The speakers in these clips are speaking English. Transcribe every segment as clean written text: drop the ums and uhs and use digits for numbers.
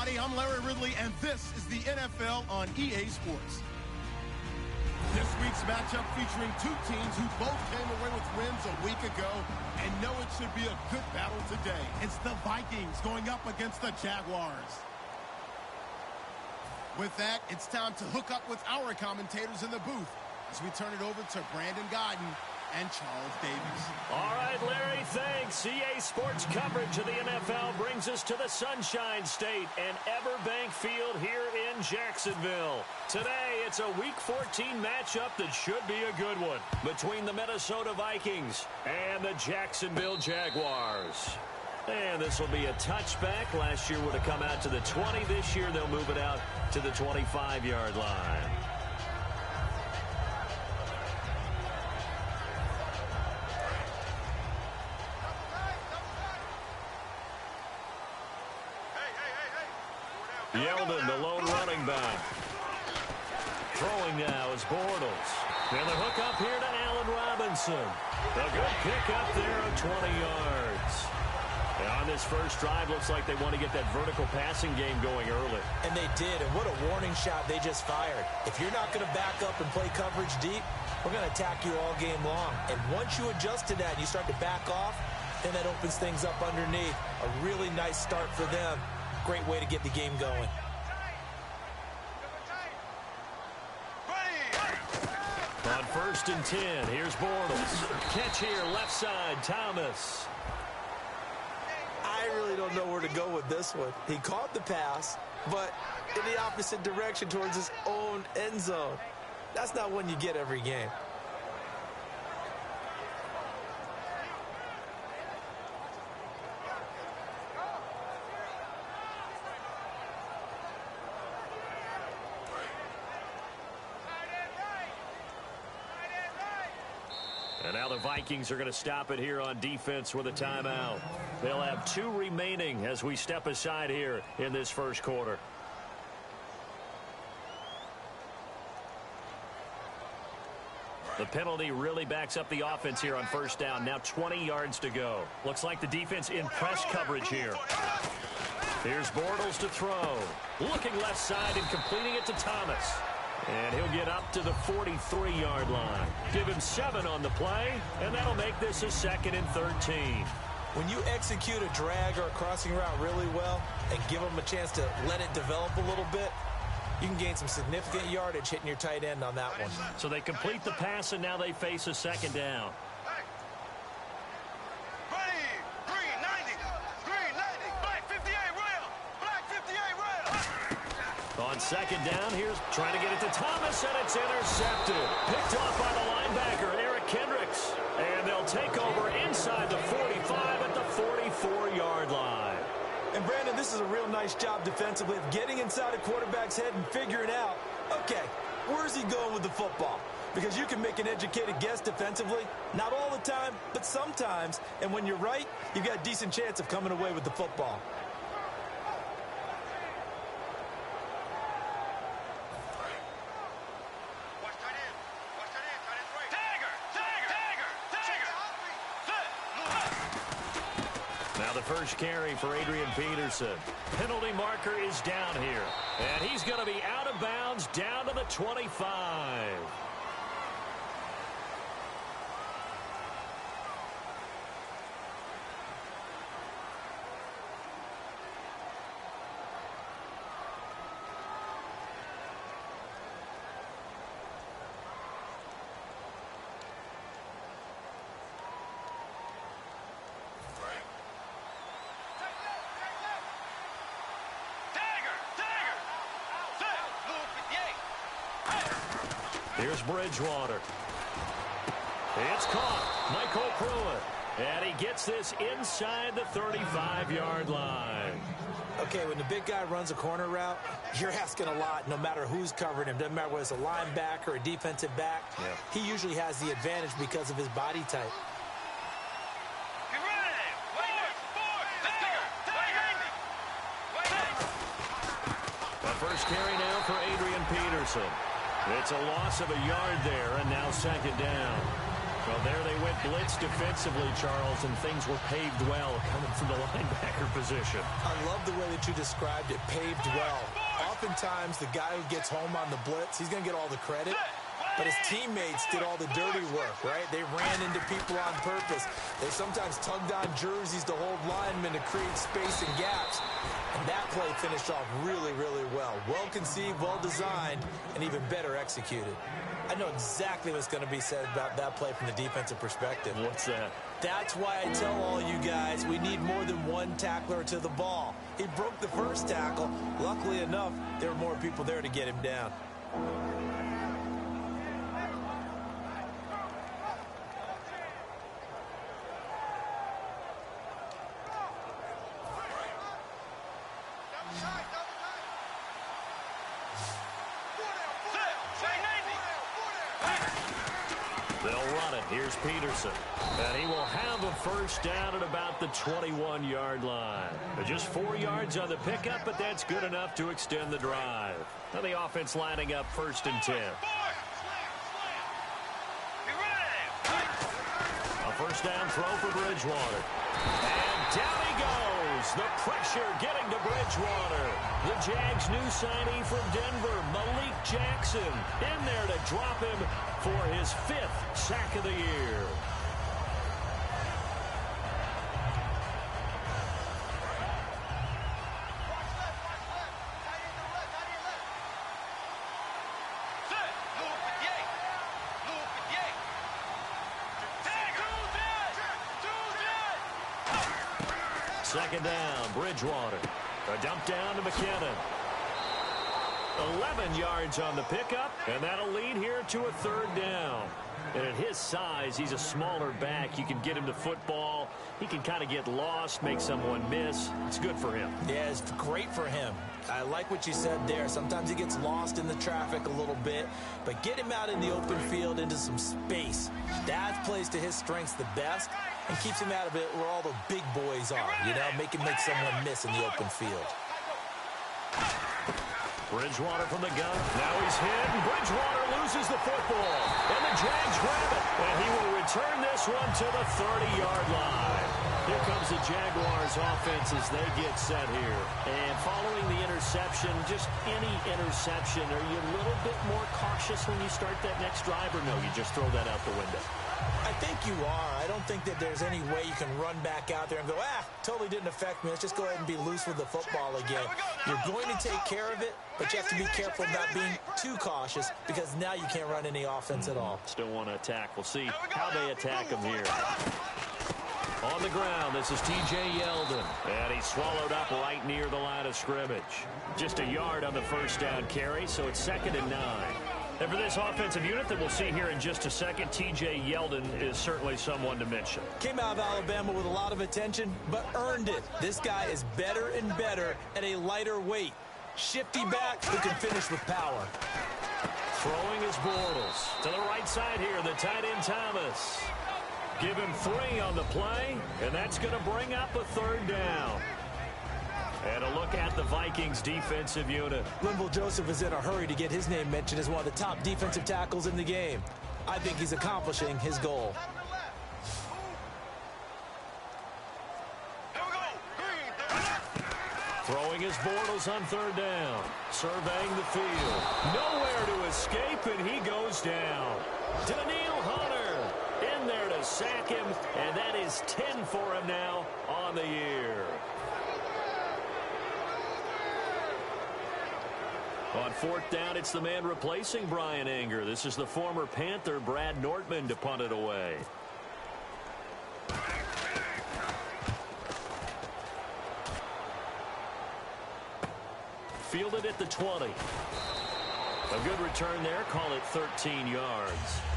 everybody. I'm Larry Ridley, and this is the NFL on EA Sports. This week's matchup featuring two teams who both came away with wins a week ago and know it should be a good battle today. It's the Vikings going up against the Jaguars. With that, it's time to hook up with our commentators in the booth as we turn it over to Brandon Godden and Charles Davis. All right, Larry, thanks. EA Sports coverage of the NFL brings us to the Sunshine State and Everbank Field here in Jacksonville. Today, it's a Week 14 matchup that should be a good one between the Minnesota Vikings and the Jacksonville Jaguars. And this will be a touchback. Last year would have come out to the 20. This year, they'll move it out to the 25-yard line. Yeldon, the lone running back. Throwing now is Bortles. And the hook up here to Allen Robinson. A good pick up there of 20 yards. And on this first drive, looks like they want to get that vertical passing game going early. And they did, and what a warning shot they just fired. If you're not going to back up and play coverage deep, we're going to attack you all game long. And once you adjust to that and you start to back off, then that opens things up underneath. A really nice start for them. Great way to get the game going. On 1st and 10, here's Bortles. Catch here, left side, Thomas. I really don't know where to go with this one. He caught the pass, but in the opposite direction towards his own end zone. That's not one you get every game. And now the Vikings are going to stop it here on defense with a timeout. They'll have 2 remaining as we step aside here in this first quarter. The penalty really backs up the offense here on first down. Now 20 yards to go. Looks like the defense in press coverage here. Here's Bortles to throw. Looking left side and completing it to Thomas. And he'll get up to the 43-yard line. Give him 7 on the play, and that'll make this a 2nd and 13. When you execute a drag or a crossing route really well and give them a chance to let it develop a little bit, you can gain some significant yardage hitting your tight end on that one. So they complete the pass, and now they face a 2nd down. On 2nd down, here's trying to get it to Thomas, and it's intercepted. Picked off by the linebacker, Eric Kendricks. And they'll take over inside the 45 at the 44-yard line. And, Brandon, this is a real nice job defensively of getting inside a quarterback's head and figuring out, okay, where's he going with the football? Because you can make an educated guess defensively. Not all the time, but sometimes. And when you're right, you've got a decent chance of coming away with the football. First carry for Adrian Peterson. Penalty marker is down here. And he's going to be out of bounds down to the 25. Here's Bridgewater. It's caught. Michael Pruitt. And he gets this inside the 35-yard line. Okay, when the big guy runs a corner route, you're asking a lot no matter who's covering him. Doesn't matter whether it's a linebacker or a defensive back. Yeah. He usually has the advantage because of his body type. The first carry now for Adrian Peterson. It's a loss of a yard there, and now 2nd down. Well, there they went blitz defensively, Charles, and things were paved well coming from the linebacker position. I love the way that you described it, paved well. Oftentimes, the guy who gets home on the blitz, he's going to get all the credit, but his teammates did all the dirty work, right? They ran into people on purpose. They sometimes tugged on jerseys to hold linemen to create space and gaps. And that play finished off really, really well. Well conceived, well designed, and even better executed. I know exactly what's going to be said about that play from the defensive perspective. What's that? That's why I tell all you guys we need more than one tackler to the ball. He broke the first tackle. Luckily enough, there were more people there to get him down. They'll run it. Here's Peterson. And he will have a first down at about the 21-yard line. Just 4 yards on the pickup, but that's good enough to extend the drive. Now the offense lining up 1st and 10. A first down throw for Bridgewater. And down he goes. The pressure getting to Bridgewater. The Jags' new signee from Denver, Malik Jackson, in there to drop him for his 5th sack of the year. Second down, Bridgewater. A dump down to McKinnon. 11 yards on the pickup, and that'll lead here to a 3rd down. And at his size, he's a smaller back. You can get him to football. He can kind of get lost, make someone miss. It's good for him. Yeah, it's great for him. I like what you said there. Sometimes he gets lost in the traffic a little bit, but get him out in the open field into some space. That plays to his strengths the best and keeps him out of it where all the big boys are, make someone miss in the open field. Bridgewater from the gun. Now he's hit, and Bridgewater loses the football. And the Jags grab it. And he will return this one to the 30-yard line. Here comes the Jaguars offense as they get set here. And following the interception, just any interception, are you a little bit more cautious when you start that next drive, or no, you just throw that out the window? I think you are. I don't think that there's any way you can run back out there and go, totally didn't affect me. Let's just go ahead and be loose with the football again. You're going to take care of it, but you have to be careful about being too cautious because now you can't run any offense at all. Still want to attack. We'll see how they attack him here. On the ground, this is T.J. Yeldon. And he's swallowed up right near the line of scrimmage. Just a yard on the first down carry, so it's 2nd and 9. And for this offensive unit that we'll see here in just a second, T.J. Yeldon is certainly someone to mention. Came out of Alabama with a lot of attention, but earned it. This guy is better and better at a lighter weight. Shifty back who can finish with power. Throwing is Bortles. To the right side here, the tight end Thomas. Give him 3 on the play, and that's going to bring up a 3rd down. And a look at the Vikings defensive unit. Linval Joseph is in a hurry to get his name mentioned as one of the top defensive tackles in the game. I think he's accomplishing his goal. Throwing his Bortles on 3rd down. Surveying the field. Nowhere to escape, and he goes down. Daniil Hunter in there to sack him, and that is 10 for him now on the year. On 4th down, it's the man replacing Brian Anger. This is the former Panther, Brad Nortman, to punt it away. Fielded at the 20. A good return there. Call it 13 yards.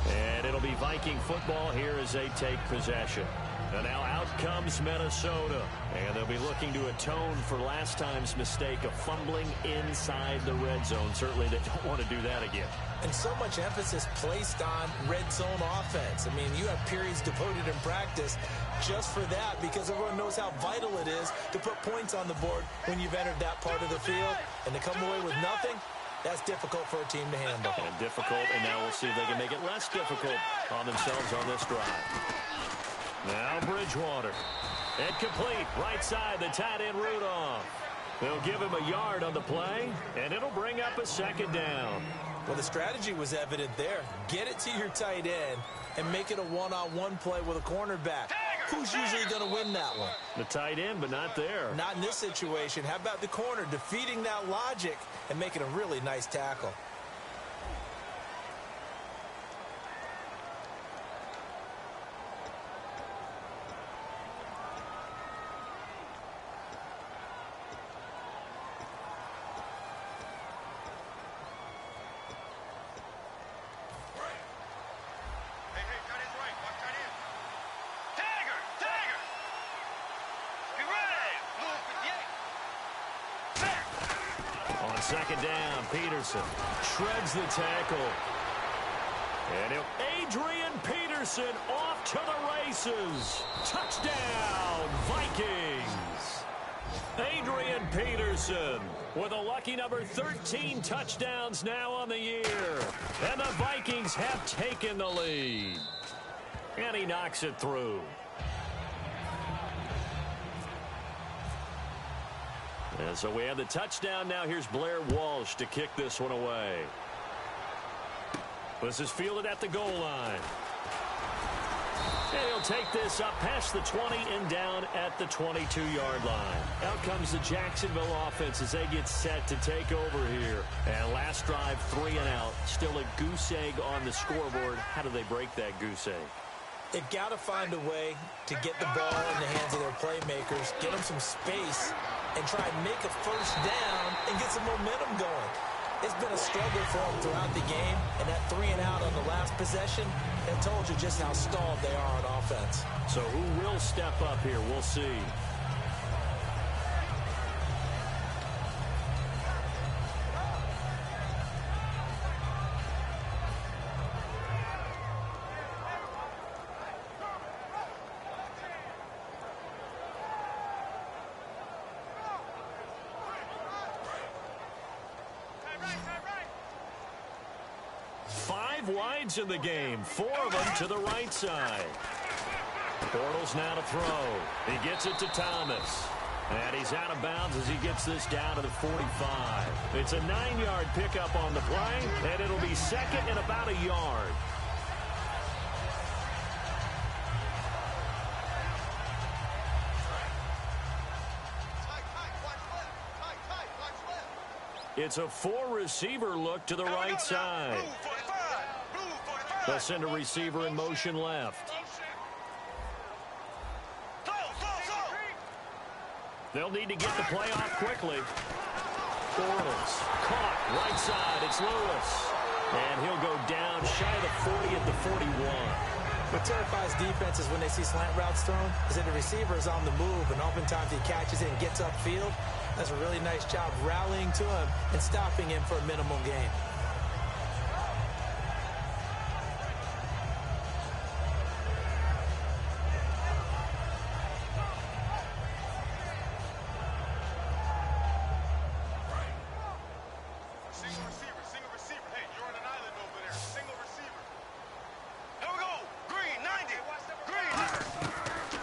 And it'll be Viking football here as they take possession. And now out comes Minnesota. And they'll be looking to atone for last time's mistake of fumbling inside the red zone. Certainly they don't want to do that again. And so much emphasis placed on red zone offense. I mean, you have periods devoted in practice just for that because everyone knows how vital it is to put points on the board when you've entered that part of the field. And to come away with nothing, That's difficult for a team to handle. And difficult, and now we'll see if they can make it less difficult on themselves on this drive. Now Bridgewater. Incomplete. Right side, the tight end Rudolph. They'll give him a yard on the play, and it'll bring up a second down. Well, the strategy was evident there. Get it to your tight end and make it a one-on-one play with a cornerback. Who's usually going to win that one? The tight end, but not there. Not in this situation. How about the corner defeating that logic and making a really nice tackle? Second down, Peterson shreds the tackle. And Adrian Peterson off to the races. Touchdown, Vikings. Adrian Peterson with a lucky number 13 touchdowns now on the year. And the Vikings have taken the lead. And he knocks it through. And so we have the touchdown. Now here's Blair Walsh to kick this one away. This is fielded at the goal line. And he'll take this up past the 20 and down at the 22-yard line. Out comes the Jacksonville offense as they get set to take over here. And last drive, 3 and out. Still a goose egg on the scoreboard. How do they break that goose egg? They've got to find a way to get the ball in the hands of their playmakers, get them some space, and try and make a first down and get some momentum going. It's been a struggle for them throughout the game, and that 3 and out on the last possession, that told you just how stalled they are on offense. So who will step up here? We'll see. Wides in the game, 4 of them to the right side. Bortles now to throw. He gets it to Thomas. And he's out of bounds as he gets this down to the 45. It's a 9-yard pickup on the play, and it'll be second and about a yard. It's a 4-receiver look to the right side. They'll send a receiver in motion left. They'll need to get the play off quickly. Bortles caught right side. It's Lewis. And he'll go down shy of the 40 at the 41. What terrifies defenses when they see slant routes thrown is that the receiver is on the move, and oftentimes he catches it and gets upfield. Does a really nice job rallying to him and stopping him for a minimal gain.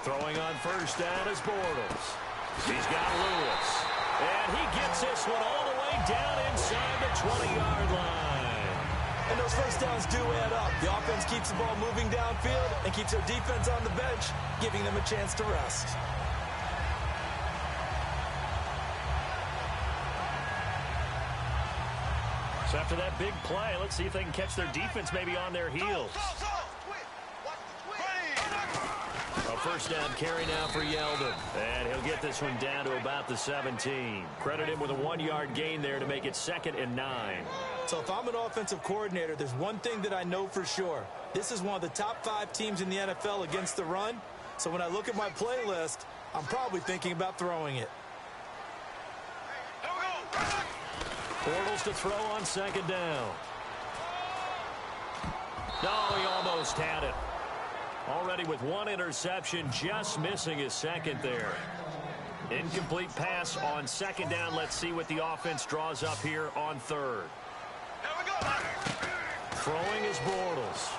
Throwing on first down is Bortles. He's got Lewis. And he gets this one all the way down inside the 20-yard line. And those first downs do add up. The offense keeps the ball moving downfield and keeps their defense on the bench, giving them a chance to rest. So after that big play, let's see if they can catch their defense maybe on their heels. A first down carry now for Yeldon. And he'll get this one down to about the 17. Credit him with a 1-yard gain there to make it 2nd and 9. So if I'm an offensive coordinator, there's one thing that I know for sure. This is one of the top 5 teams in the NFL against the run. So when I look at my playlist, I'm probably thinking about throwing it. Bortles to throw on 2nd down. No, he almost had it. Already with 1 interception, just missing his 2nd there. Incomplete pass on 2nd down. Let's see what the offense draws up here on 3rd. Throwing is Bortles.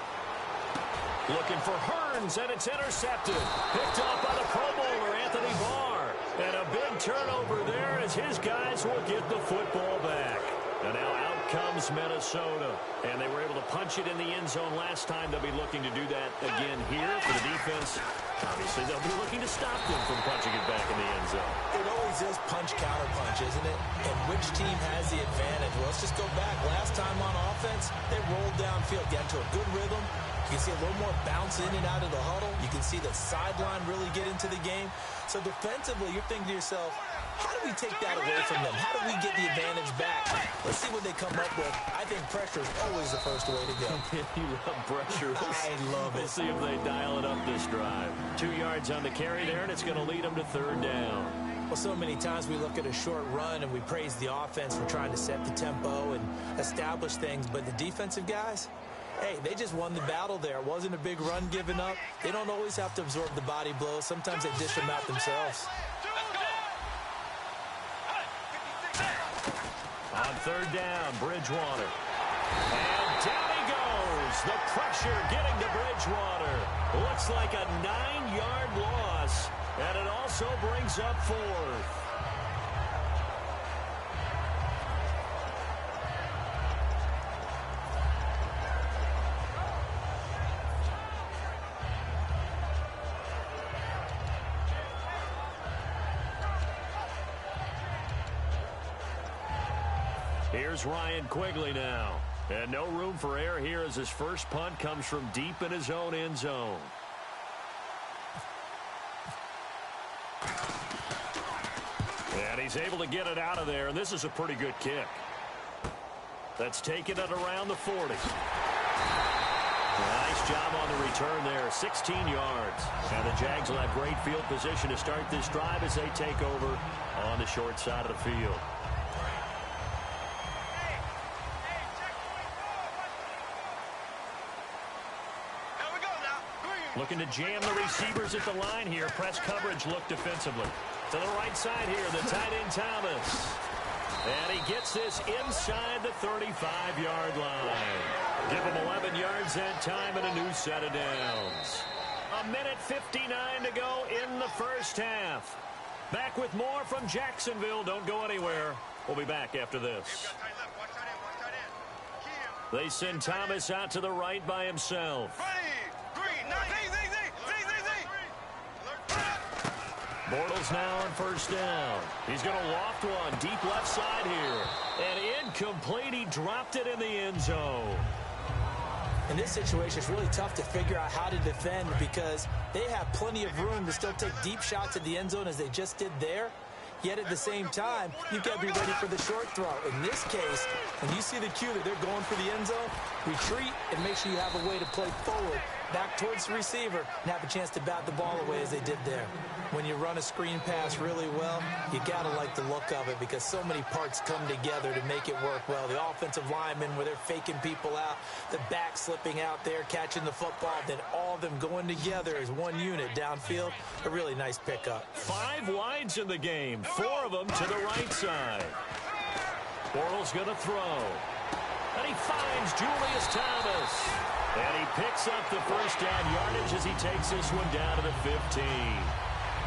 Looking for Hearns, and it's intercepted. Picked off by the Pro Bowler, Anthony Barr. And a big turnover there as his guys will get the football back. And now out comes Minnesota. And they were able to punch it in the end zone last time. They'll be looking to do that again here for the defense. Obviously, they'll be looking to stop them from punching it back in the end zone. It always is punch-counter-punch, isn't it? And which team has the advantage? Well, let's just go back. Last time on offense, they rolled downfield, got into a good rhythm. You can see a little more bounce in and out of the huddle. You can see the sideline really get into the game. So defensively, you're thinking to yourself, how do we take that away from them? How do we get the advantage back? Let's see what they come up with. I think pressure is always the first way to go. You love pressure. I love it. We'll see if they dial it up this drive. 2 yards on the carry there, and it's going to lead them to third down. Well, so many times we look at a short run and we praise the offense for trying to set the tempo and establish things, but the defensive guys, hey, they just won the battle there. It wasn't a big run given up. They don't always have to absorb the body blows. Sometimes they dish them out themselves. On third down, Bridgewater. And down he goes. The pressure getting to Bridgewater. Looks like a 9-yard loss. And it also brings up fourth. Here's Ryan Quigley now. And no room for error here as his first punt comes from deep in his own end zone. And he's able to get it out of there, and this is a pretty good kick. That's taken it around the 40. Nice job on the return there, 16 yards. And the Jags will have great field position to start this drive as they take over on the short side of the field. Looking to jam the receivers at the line here. Press coverage look defensively. To the right side here, the tight end Thomas. And he gets this inside the 35-yard line. Give him 11 yards that time and a new set of downs. 1:59 to go in the first half. Back with more from Jacksonville. Don't go anywhere. We'll be back after this. They send Thomas out to the right by himself. Bortles now on first down. He's going to loft one deep left side here. And incomplete. He dropped it in the end zone. In this situation, it's really tough to figure out how to defend because they have plenty of room to still take deep shots at the end zone as they just did there. Yet at the same time, you've got to be ready for the short throw. In this case, when you see the cue that they're going for the end zone, retreat and make sure you have a way to play forward, back towards the receiver, and have a chance to bat the ball away as they did there. When you run a screen pass really well, you got to like the look of it because so many parts come together to make it work well. The offensive linemen where they're faking people out, the back slipping out there, catching the football, then all of them going together as one unit downfield. A really nice pickup. 5 wides in the game, 4 of them to the right side. Bortles going to throw. And he finds Julius Thomas. And he picks up the first down yardage as he takes this one down to the 15.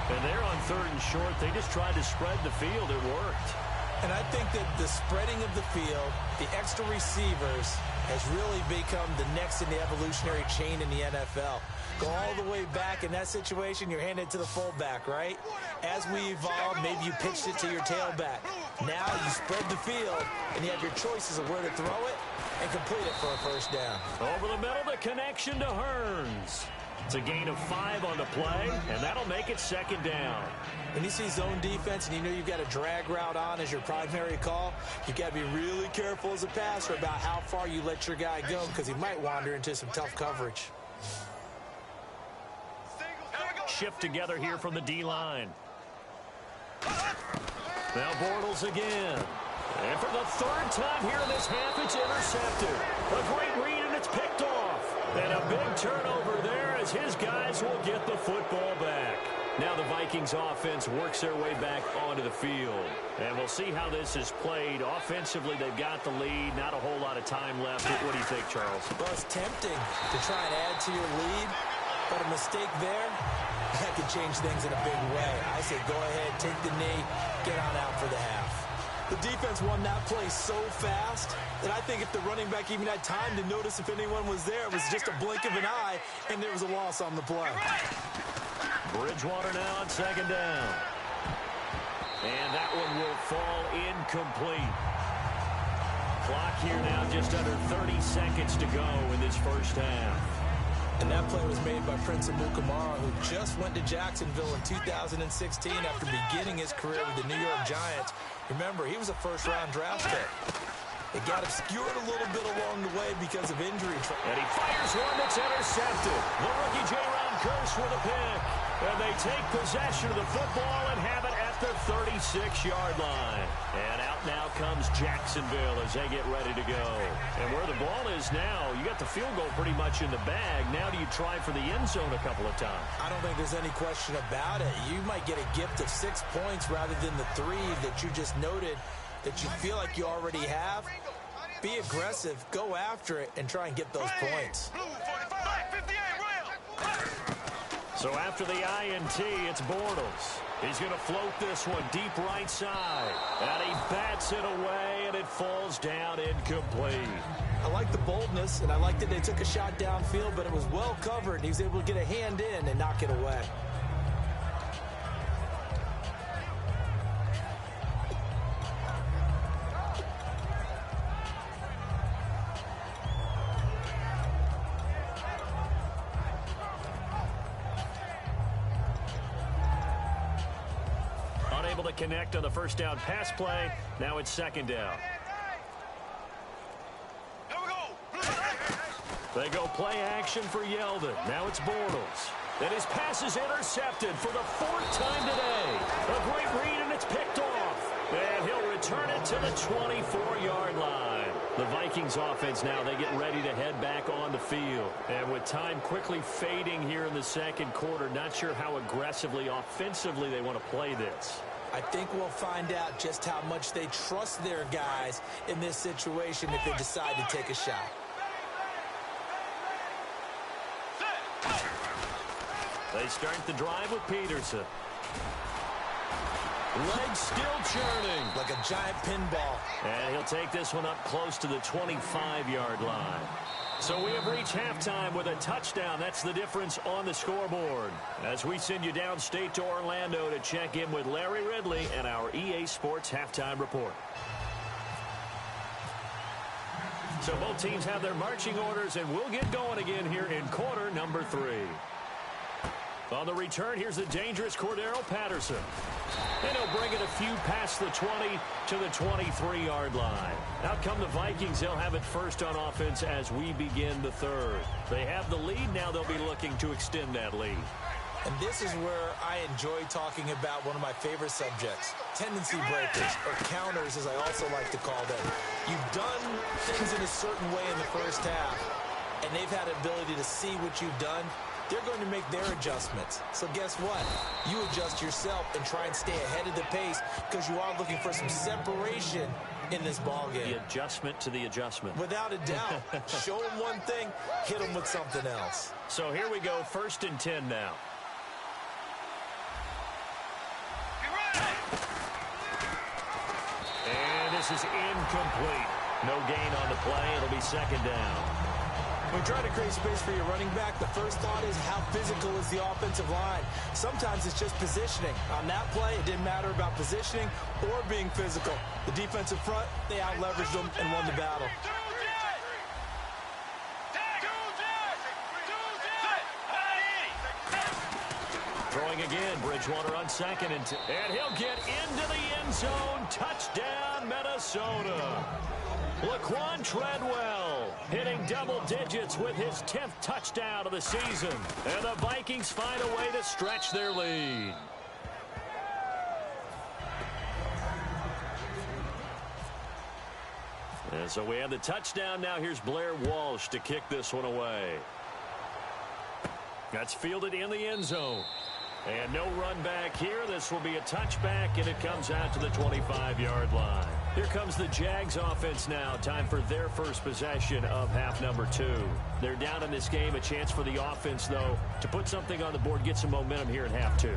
And they're on third and short. They just tried to spread the field. It worked. And I think that the spreading of the field, the extra receivers, has really become the next in the evolutionary chain in the NFL. Go all the way back in that situation, you're handed to the fullback, right? As we evolve, maybe you pitched it to your tailback. Now you spread the field, and you have your choices of where to throw it and complete it for a first down. Over the middle, the connection to Hearns. It's a gain of 5 on the play, and that'll make it second down. When you see zone defense and you know you've got a drag route on as your primary call, you've got to be really careful as a passer about how far you let your guy go because he might wander into some tough coverage. Shift together here from the D-line. Now Bortles again. And for the third time here in this half, it's intercepted. A great read, and it's picked off. And a big turnover there as his guys will get the football back. Now the Vikings offense works their way back onto the field. And we'll see how this is played. Offensively, they've got the lead. Not a whole lot of time left. What do you think, Charles? Well, it's tempting to try and add to your lead, but a mistake there, that could change things in a big way. I say go ahead, take the knee, get on out for the half. The defense won that play so fast that I think if the running back even had time to notice if anyone was there, it was just a blink of an eye, and there was a loss on the play. Bridgewater now on second down. And that one will fall incomplete. Clock here now just under 30 seconds to go in this first half. And that play was made by Prince Amukamara, who just went to Jacksonville in 2016 after beginning his career with the New York Giants. Remember, he was a first-round draft pick. It got obscured a little bit along the way because of injury. And he fires one that's intercepted. The rookie J-Ron Curse with a pick. And they take possession of the football and have it at the 36-yard line. And out now comes Jacksonville as they get ready to go. And where the ball is now, you got the field goal pretty much in the bag. Now do you try for the end zone a couple of times? I don't think there's any question about it. You might get a gift of 6 points rather than the 3 that you just noted that you feel like you already have. Be aggressive, go after it, and try and get those points. So after the INT, it's Bortles. He's going to float this one deep right side. And he bats it away, and it falls down incomplete. I like the boldness, and I like that they took a shot downfield, but it was well covered, and he was able to get a hand in and knock it away. Unable to connect on the first down pass play. Now it's second down. They go play action for Yeldon. Now it's Bortles. And his pass is intercepted for the 4th time today. A great read, and it's picked off. And he'll return it to the 24-yard line. The Vikings offense now, they get ready to head back on the field. And with time quickly fading here in the second quarter, not sure how aggressively, offensively they want to play this. I think we'll find out just how much they trust their guys in this situation if they decide to take a shot. They start the drive with Peterson. Legs still churning. Like a giant pinball. And he'll take this one up close to the 25-yard line. So we have reached halftime with a touchdown. That's the difference on the scoreboard. As we send you downstate to Orlando to check in with Larry Ridley and our EA Sports Halftime Report. So both teams have their marching orders, and we'll get going again here in quarter number 3. On the return, here's the dangerous Cordero Patterson. And he'll bring it a few past the 20 to the 23-yard line. Out come the Vikings. They'll have it first on offense as we begin the third. They have the lead. Now they'll be looking to extend that lead. And this is where I enjoy talking about one of my favorite subjects, tendency breakers, or counters as I also like to call them. You've done things in a certain way in the first half, and they've had an ability to see what you've done. They're going to make their adjustments. So guess what? You adjust yourself and try and stay ahead of the pace because you are looking for some separation in this ballgame. The adjustment to the adjustment. Without a doubt. Show them one thing, hit them with something else. So here we go, 1st and 10 now. And this is incomplete. No gain on the play. It'll be second down. When trying to create space for your running back, the first thought is how physical is the offensive line. Sometimes it's just positioning. On that play, it didn't matter about positioning or being physical. The defensive front, they out-leveraged them and won the battle. Throwing again, Bridgewater on second and he'll get into the end zone. Touchdown, Minnesota. Laquan Treadwell hitting double digits with his 10th touchdown of the season. And the Vikings find a way to stretch their lead. And so we have the touchdown. Now here's Blair Walsh to kick this one away. That's fielded in the end zone. And no run back here. This will be a touchback, and it comes out to the 25-yard line. Here comes the Jags offense now. Time for their first possession of half number 2. They're down in this game. A chance for the offense, though, to put something on the board, get some momentum here in half 2.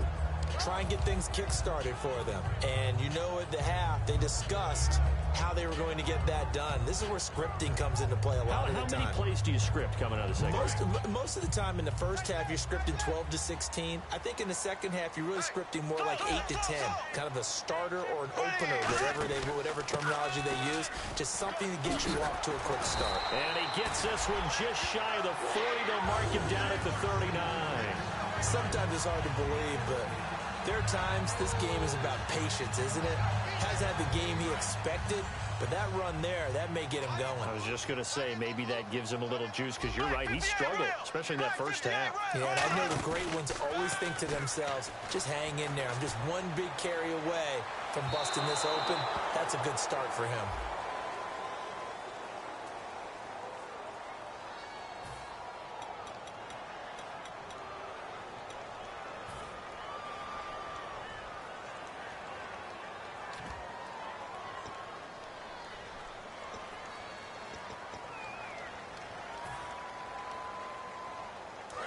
Try and get things kick-started for them. And you know at the half, they discussed how they were going to get that done. This is where scripting comes into play a lot of the time. How many plays do you script coming out of the second half? Most of the time in the first half, you're scripting 12 to 16. I think in the second half, you're really scripting more like 8 to 10. Kind of a starter or an opener, whatever terminology they use. Just something to get you off to a quick start. And he gets this one just shy of the 40. They'll mark him down at the 39. Sometimes it's hard to believe, but there are times this game is about patience, isn't it? Hasn't had the game he expected, but that run there, that may get him going. I was just going to say, maybe that gives him a little juice, because you're right, he struggled, especially in that first half. Yeah, and I know the great ones always think to themselves, just hang in there. I'm just one big carry away from busting this open. That's a good start for him.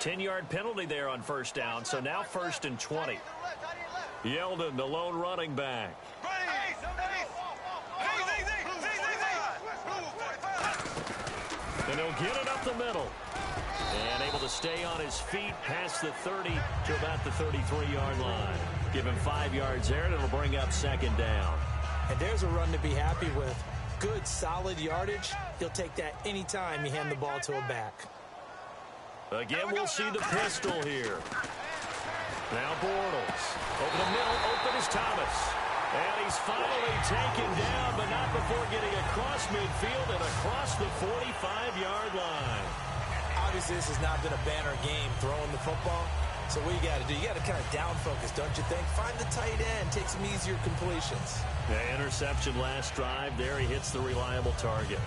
Ten-yard penalty there on first down, so now 1st and 20. Yeldon, the lone running back. And he'll get it up the middle. And able to stay on his feet past the 30 to about the 33-yard line. Give him 5 yards there, and it'll bring up 2nd down. And there's a run to be happy with. Good, solid yardage. He'll take that anytime you hand the ball to a back. Again, we'll see the pistol here. Now Bortles. Over the middle, open is Thomas. And he's finally taken down, but not before getting across midfield and across the 45-yard line. Obviously, this has not been a banner game throwing the football. So what you got to do, you got to kind of down focus, don't you think? Find the tight end, take some easier completions. The interception last drive. There he hits the reliable target.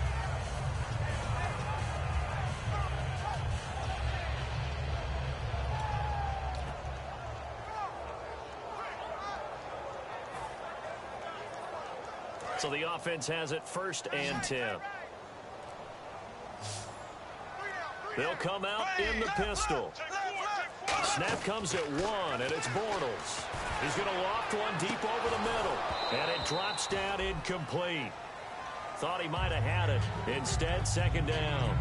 So the offense has it 1st and 10. They'll come out in the pistol. Snap comes at 1, and it's Bortles. He's going to loft one deep over the middle, and it drops down incomplete. Thought he might have had it. Instead, 2nd down.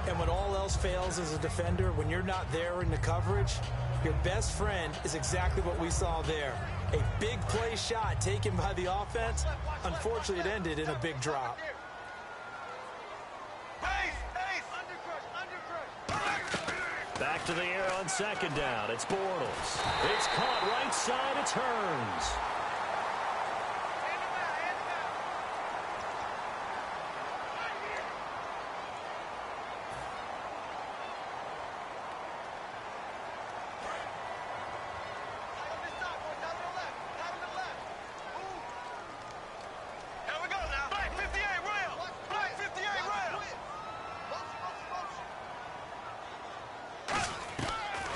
And when all else fails as a defender, when you're not there in the coverage, your best friend is exactly what we saw there. A big play shot taken by the offense. Unfortunately, it ended in a big drop. Back to the air on 2nd down. It's Bortles. It's caught right side. It's Hearns.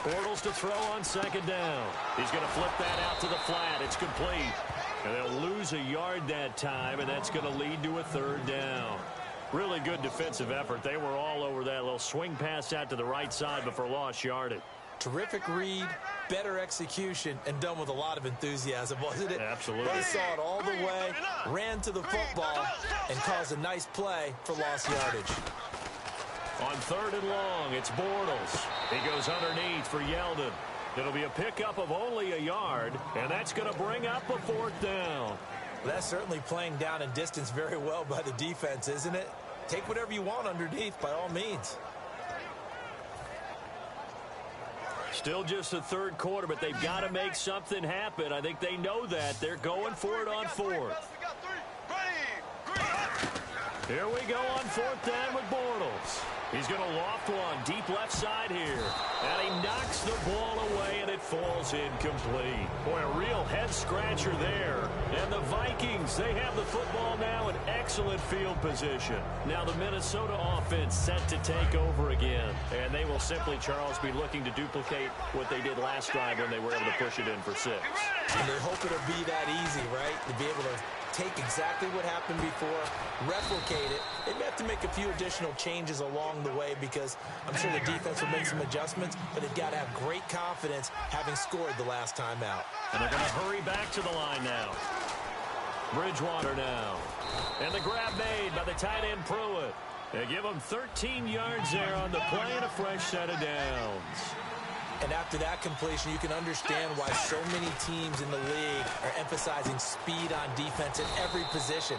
Bortles to throw on 2nd down. He's going to flip that out to the flat. It's complete. And they'll lose a yard that time, and that's going to lead to a 3rd down. Really good defensive effort. They were all over that little swing pass out to the right side before lost yardage. Terrific read, better execution, and done with a lot of enthusiasm, wasn't it? Absolutely. They saw it all the way, ran to the football, and caused a nice play for lost yardage. On 3rd and long, it's Bortles. He goes underneath for Yeldon. It'll be a pickup of only a yard, and that's going to bring up a 4th down. That's certainly playing down in distance very well by the defense, isn't it? Take whatever you want underneath, by all means. Still just the 3rd quarter, but they've got to make something happen. I think they know that. They're going for it on 4th. Here we go on 4th down with Bortles. He's going to loft one deep left side here. And he knocks the ball away, and it falls incomplete. Boy, a real head-scratcher there. And the Vikings, they have the football now in excellent field position. Now the Minnesota offense set to take over again. And they will simply, Charles, be looking to duplicate what they did last drive when they were able to push it in for 6. And they hope it'll be that easy, right? To be able to take exactly what happened before, replicate it. They may have to make a few additional changes along the way because I'm sure the defense will make some adjustments, but they've got to have great confidence having scored the last time out. And they're going to hurry back to the line now. Bridgewater now. And the grab made by the tight end Pruitt. They give him 13 yards there on the play and a fresh set of downs. And after that completion, you can understand why so many teams in the league are emphasizing speed on defense at every position.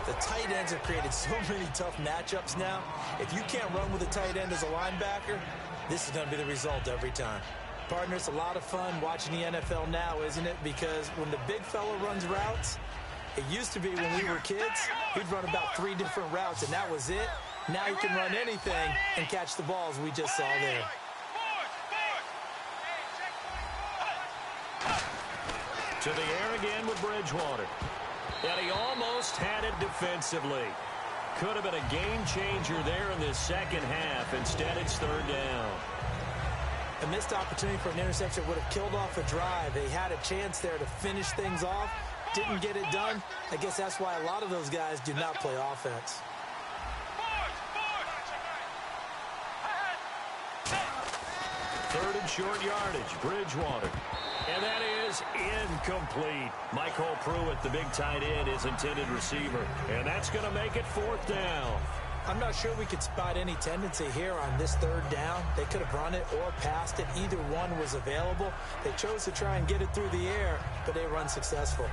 The tight ends have created so many tough matchups now. If you can't run with a tight end as a linebacker, this is going to be the result every time. Partner, it's a lot of fun watching the NFL now, isn't it? Because when the big fella runs routes, it used to be when we were kids, he'd run about 3 different routes, and that was it. Now he can run anything and catch the balls we just saw there. To the air again with Bridgewater. And he almost had it defensively. Could have been a game changer there in this second half. Instead, it's 3rd down. A missed opportunity for an interception would have killed off a drive. They had a chance there to finish things off. Didn't get it done. I guess that's why a lot of those guys do not play offense. 3rd and short yardage. Bridgewater. And that is incomplete. Michael Pruitt, the big tight end, is intended receiver. And that's going to make it 4th down. I'm not sure we could spot any tendency here on this 3rd down. They could have run it or passed it. Either one was available. They chose to try and get it through the air, but they were unsuccessful.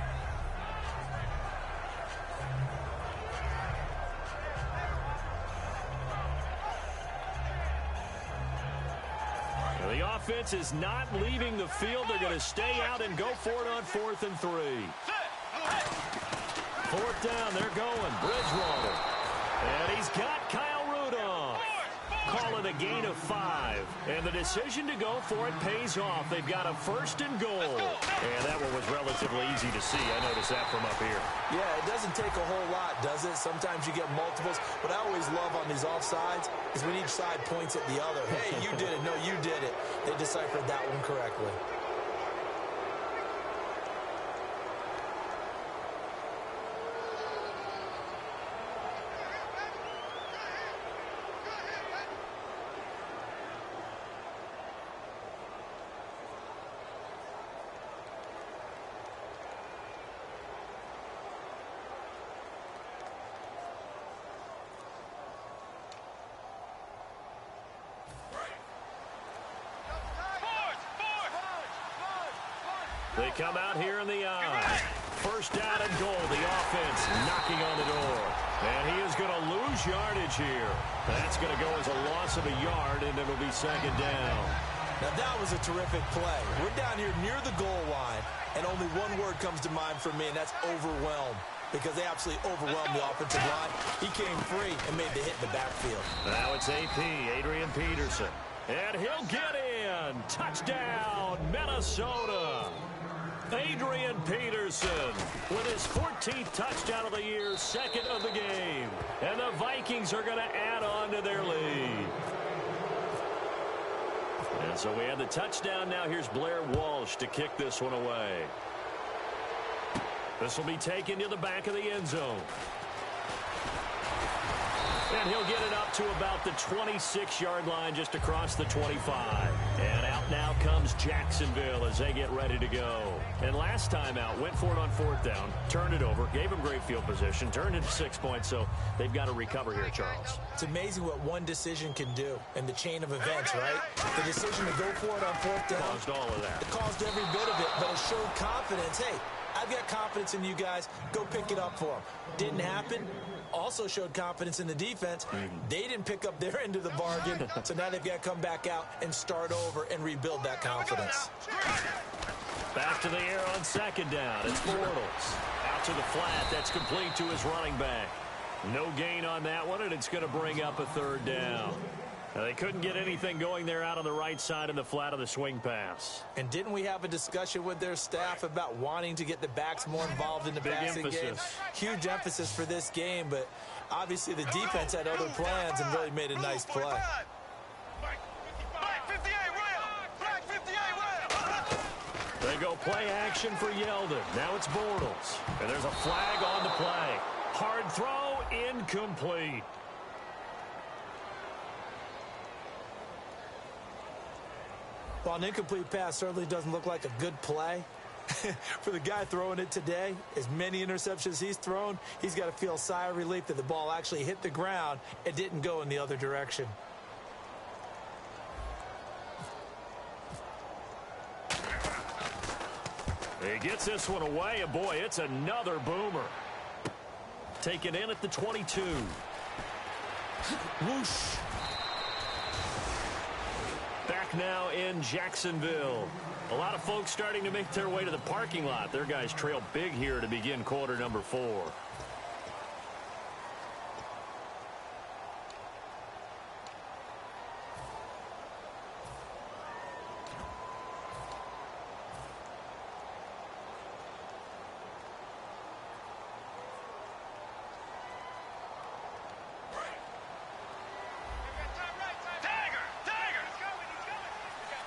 The offense is not leaving the field. They're going to stay out and go for it on 4th and 3. 4th down, they're going. Bridgewater. And he's got Kyle Rudolph. Call it a gain of 5. And the decision to go for it pays off. They've got a 1st and goal. And that one was relatively easy to see. I noticed that from up here. Yeah, it doesn't take a whole lot, does it? Sometimes you get multiples. What I always love on these offsides is when each side points at the other. Hey, you did it. No, you did it. They deciphered that one correctly. They come out here in the eye. 1st down and goal. The offense knocking on the door. And he is going to lose yardage here. That's going to go as a loss of a yard, and it'll be 2nd down. Now, that was a terrific play. We're down here near the goal line, and only one word comes to mind for me, and that's overwhelmed. Because they absolutely overwhelmed the offensive line. He came free and made the hit in the backfield. Now it's AP, Adrian Peterson. And he'll get in. Touchdown, Minnesota. Adrian Peterson with his 14th touchdown of the year, 2nd of the game. And the Vikings are going to add on to their lead. And so we have the touchdown. Now here's Blair Walsh to kick this one away. This will be taken to the back of the end zone. And he'll get it up to about the 26-yard line, just across the 25. And out now comes Jacksonville as they get ready to go. And last time out, went for it on 4th down, turned it over, gave them great field position, turned it to 6 points, so they've got to recover here, Charles. It's amazing what one decision can do in the chain of events, right? The decision to go for it on 4th down caused all of that. It caused every bit of it, but it showed confidence. Hey, I've got confidence in you guys. Go pick it up for them. Didn't happen. Also showed confidence in the defense. They didn't pick up their end of the bargain, so now they've got to come back out and start over and rebuild that confidence. Back to the air on 2nd down. It's Bortles. Out to the flat. That's complete to his running back. No gain on that one, and it's going to bring up a third down. Now, they couldn't get anything going there out on the right side in the flat of the swing pass. And didn't we have a discussion with their staff about wanting to get the backs more involved in the passing game? Huge emphasis for this game, but obviously the defense had other plans and really made a nice play. They go play action for Yeldon. Now it's Bortles. And there's a flag on the play. Hard throw, incomplete. Well, an incomplete pass certainly doesn't look like a good play. For the guy throwing it today, as many interceptions he's thrown, he's got to feel a sigh of relief that the ball actually hit the ground and didn't go in the other direction. He gets this one away, and boy, it's another boomer. Taken in at the 22. Whoosh. Back now in Jacksonville. A lot of folks starting to make their way to the parking lot. Their guys trail big here to begin quarter number 4.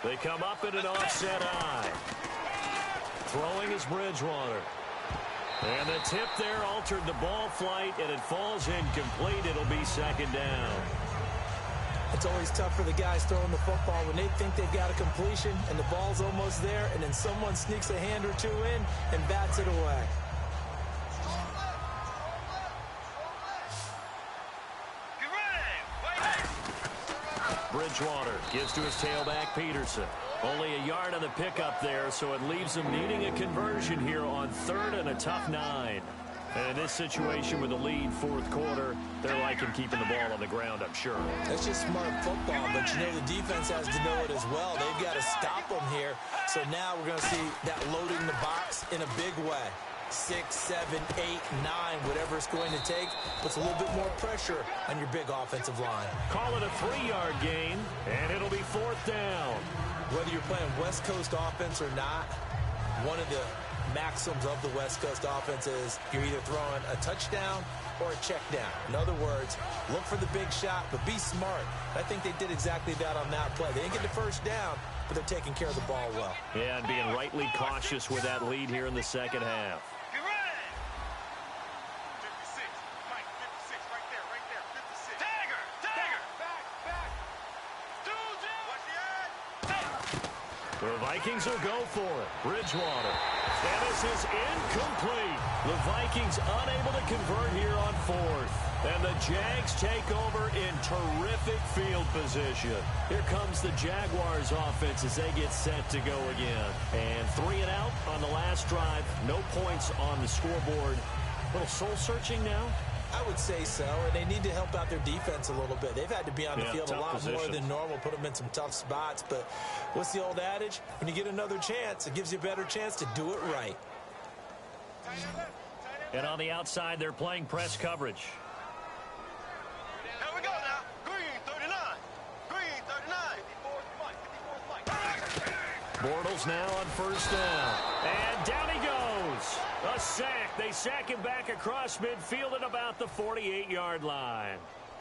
They come up in an offset eye. Throwing is Bridgewater. And the tip there altered the ball flight, and it falls incomplete. It'll be second down. It's always tough for the guys throwing the football when they think they've got a completion and the ball's almost there, and then someone sneaks a hand or two in and bats it away. Bridgewater gives to his tailback, Peterson. Only a yard on the pickup there, so it leaves him needing a conversion here on 3rd and a tough 9. And in this situation with the lead, 4th quarter, they're liking keeping the ball on the ground, I'm sure. That's just smart football, but you know the defense has to know it as well. They've got to stop them here. So now we're going to see that loading the box in a big way. 6, 7, 8, 9, whatever it's going to take, puts a little bit more pressure on your big offensive line. Call it a 3-yard gain, and it'll be 4th down. Whether you're playing West Coast offense or not, one of the maxims of the West Coast offense is you're either throwing a touchdown or a check down. In other words, look for the big shot, but be smart. I think they did exactly that on that play. They didn't get the first down, but they're taking care of the ball well. Yeah, and being rightly cautious with that lead here in the second half. The Vikings will go for it. Bridgewater. And this is incomplete. The Vikings unable to convert here on 4th. And the Jags take over in terrific field position. Here comes the Jaguars offense as they get set to go again. And 3 and out on the last drive. No points on the scoreboard. A little soul-searching now. I would say so, and they need to help out their defense a little bit. They've had to be on the field a lot more than normal, put them in some tough spots. But what's the old adage? When you get another chance, it gives you a better chance to do it right. And on the outside, they're playing press coverage. Here we go now. Green 39. Green 39. Bortles now on 1st down. And down he goes. A sack. They sack him back across midfield at about the 48-yard line.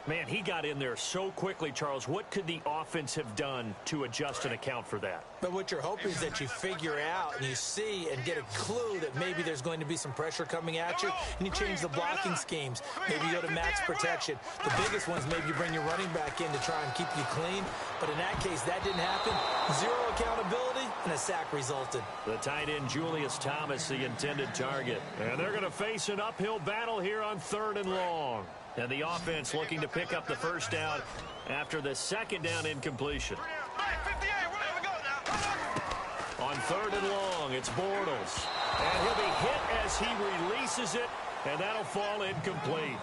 Man, he got in there so quickly, Charles. What could the offense have done to adjust and account for that? But what you're hoping is that you figure out and you see and get a clue that maybe there's going to be some pressure coming at you, and you change the blocking schemes. Maybe you go to max protection. The biggest ones, maybe you bring your running back in to try and keep you clean. But in that case, that didn't happen. 0 accountability, and a sack resulted. The tight end, Julius Thomas, the intended target. And they're going to face an uphill battle here on 3rd and long. And the offense looking to pick up the first down after the second down incompletion. On 3rd and long, it's Bortles. And he'll be hit as he releases it, and that'll fall incomplete.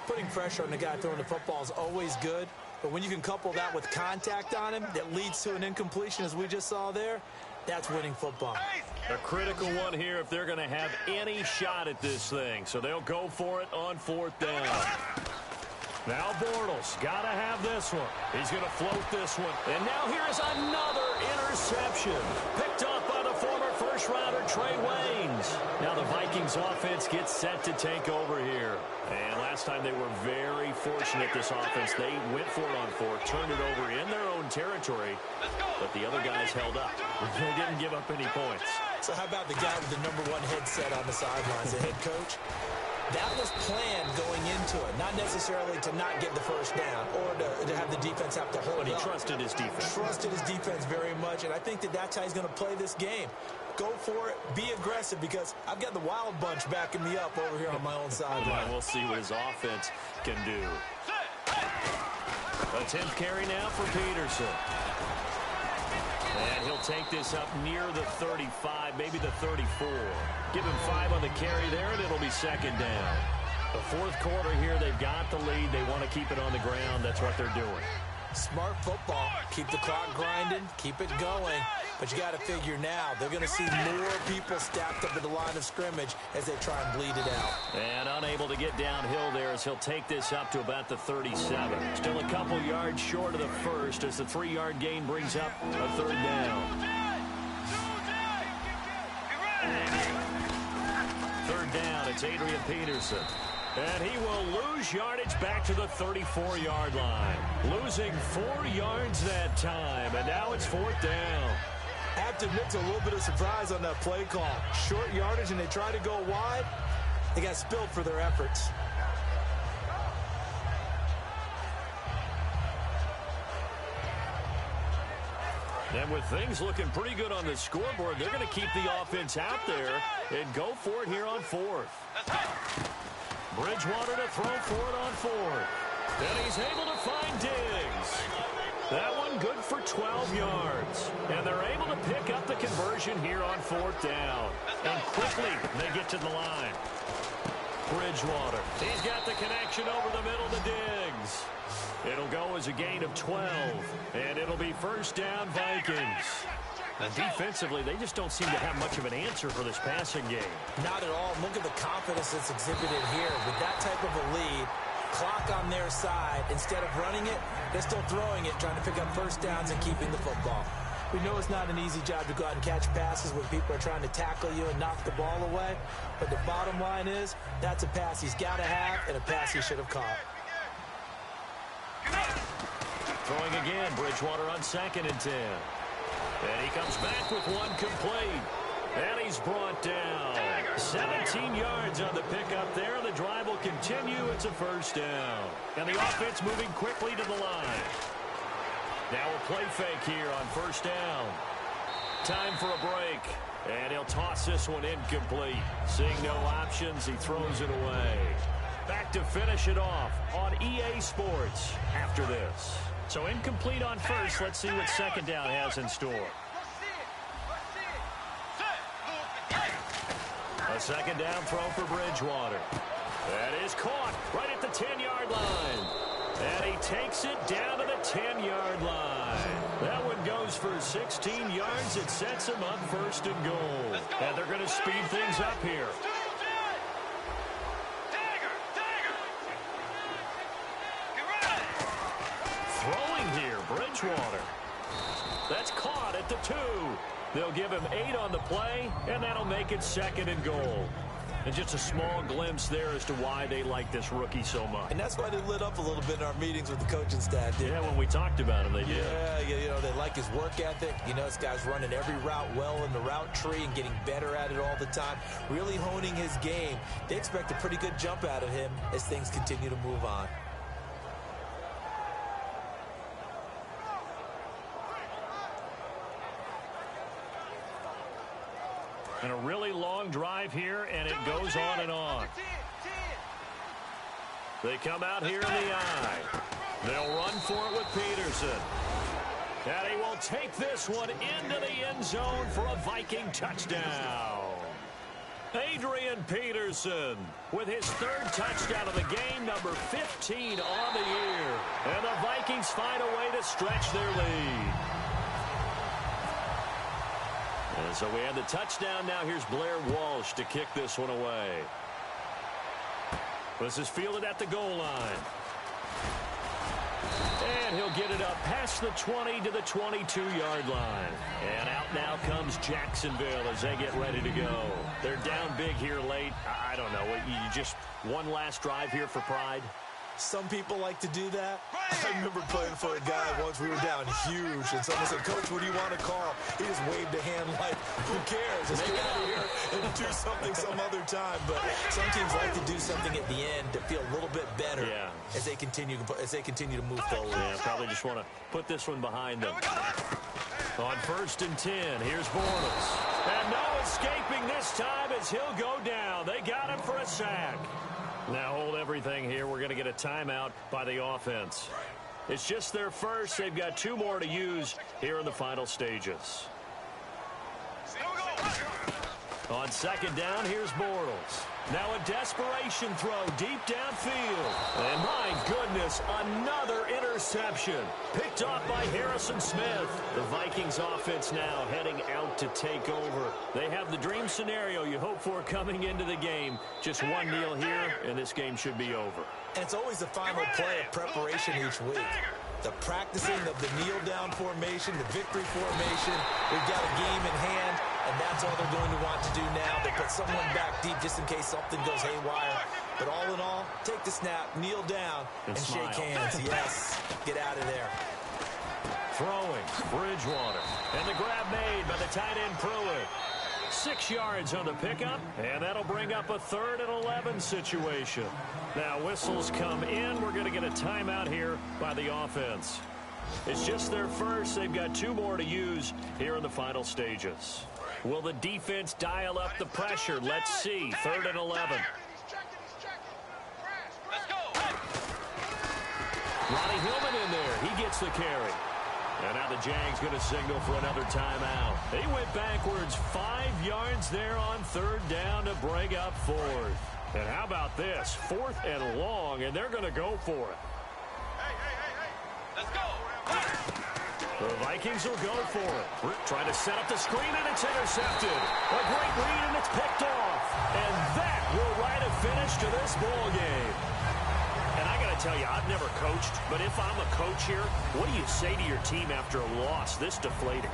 Putting pressure on the guy throwing the football is always good, but when you can couple that with contact on him that leads to an incompletion, as we just saw there, That's winning football. A critical one here if they're going to have any shot at this thing. So they'll go for it on 4th down. Now Bortles got to have this one. He's going to float this one. And now here is another interception. Picked off by the former first-rounder Trey Waynes. Now the Vikings offense gets set to take over here. And last time they were very fortunate, this offense. They went for it on 4th, turned it over in their own territory. But the other guys held up. They didn't give up any points. So how about the guy with the #1 headset on the sidelines, the head coach? That was planned going into it, not necessarily to not get the first down or to have the defense have to hold up. But he trusted his defense. Trusted his defense very much, and I think that's how he's going to play this game. Go for it, be aggressive, because I've got the Wild Bunch backing me up over here on my own sideline. We'll see what his offense can do. A 10th carry now for Peterson. And he'll take this up near the 35, maybe the 34. Give him 5 on the carry there, and it'll be 2nd down. The 4th quarter here, they've got the lead. They want to keep it on the ground. That's what they're doing. Smart football. Keep the clock grinding. Keep it going. But you got to figure now, they're going to see more people stacked up at the line of scrimmage as they try and bleed it out. And unable to get downhill there as he'll take this up to about the 37. Still a couple yards short of the first as the 3-yard gain brings up a 3rd down. 3rd down, it's Adrian Peterson. And he will lose yardage back to the 34-yard line. Losing 4 yards that time, and now it's 4th down. I have to admit to a little bit of surprise on that play call. Short yardage, and they try to go wide. They got spilled for their efforts. And with things looking pretty good on the scoreboard, they're going to keep the offense out there and go for it here on 4th. Bridgewater to throw for it on 4th. And he's able to find Diggs. That one good for 12 yards. And they're able to pick up the conversion here on 4th down. And quickly they get to the line. Bridgewater. He's got the connection over the middle to Diggs. It'll go as a gain of 12. And it'll be 1st down Vikings. And defensively, they just don't seem to have much of an answer for this passing game. Not at all. Look at the confidence that's exhibited here. With that type of a lead, clock on their side, instead of running it, they're still throwing it, trying to pick up 1st downs and keeping the football. We know it's not an easy job to go out and catch passes when people are trying to tackle you and knock the ball away. But the bottom line is, that's a pass he's got to have and a pass he should have caught. Throwing again, Bridgewater on 2nd and 10. And he comes back with one complete. And he's brought down. 17 yards on the pickup there. The drive will continue. It's a 1st down. And the offense moving quickly to the line. Now a play fake here on 1st down. Time for a break. And he'll toss this one incomplete. Seeing no options, he throws it away. Back to finish it off on EA Sports after this. So incomplete on 1st. Let's see what 2nd down has in store. A 2nd down throw for Bridgewater. That is caught right at the 10-yard line. And he takes it down to the 10-yard line. That one goes for 16 yards. It sets him up 1st and goal. And they're going to speed things up here. Throwing here, Bridgewater. That's caught at the 2. They'll give him 8 on the play, and that'll make it 2nd and goal. And just a small glimpse there as to why they like this rookie so much. And that's why they lit up a little bit in our meetings with the coaching staff. Yeah, when we talked about him, they did. Yeah, you know, they like his work ethic. You know, this guy's running every route well in the route tree and getting better at it all the time. Really honing his game. They expect a pretty good jump out of him as things continue to move on. And a really long drive here, and it goes on and on. They come out here in the eye. They'll run for it with Peterson. And he will take this one into the end zone for a Viking touchdown. Adrian Peterson with his 3rd touchdown of the game, number 15 on the year. And the Vikings find a way to stretch their lead. So we have the touchdown. Now here's Blair Walsh to kick this one away. This is fielded at the goal line. And he'll get it up past the 20 to the 22-yard line. And out now comes Jacksonville as they get ready to go. They're down big here late. I don't know. You just one last drive here for pride? Some people like to do that. I remember playing for a guy once. We were down huge, and someone said, "Coach, what do you want to call?" He just waved a hand like, "Who cares? Let's get out of here and do something some other time." But some teams like to do something at the end to feel a little bit better as they continue to move forward. Yeah, probably just want to put this one behind them. On 1st and 10, here's Bortles. And no escaping this time as he'll go down. They got him for a sack. Now hold everything here. We're going to get a timeout by the offense. It's just their first. They've got 2 more to use here in the final stages. On 2nd down, here's Bortles. Now a desperation throw deep downfield. And my goodness, another interception. Picked off by Harrison Smith. The Vikings offense now heading out to take over. They have the dream scenario you hope for coming into the game. Just 1-0 here, and this game should be over. And it's always the final play of preparation each week. The practicing of the kneel-down formation, the victory formation. We've got a game in hand, and that's all they're going to want to do now. They put someone back deep just in case something goes haywire. But all in all, take the snap, kneel down, and shake hands. Yes, get out of there. Throwing, Bridgewater. And the grab made by the tight end Pruitt. 6 yards on the pickup, and that'll bring up a 3rd and 11 situation. Now whistles come in. We're going to get a timeout here by the offense. It's just their first. They've got 2 more to use here in the final stages. Will the defense dial up the pressure? Let's see. 3rd and 11. Let's go. Ronnie Hillman in there. He gets the carry. And now the Jags going to signal for another timeout. They went backwards 5 yards there on 3rd down to bring up 4th. And how about this? 4th and long, and they're going to go for it. Hey. Let's go. The Vikings will go for it. Trying to set up the screen, and it's intercepted. A great read, and it's picked off. And that will write a finish to this ball game. And I got to tell you, I've never coached, but if I'm a coach here, what do you say to your team after a loss this deflating?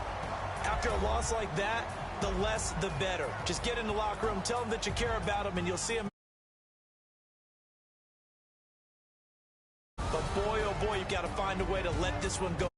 After a loss like that, the less the better. Just get in the locker room, tell them that you care about them, and you'll see them. But boy, oh boy, you've got to find a way to let this one go.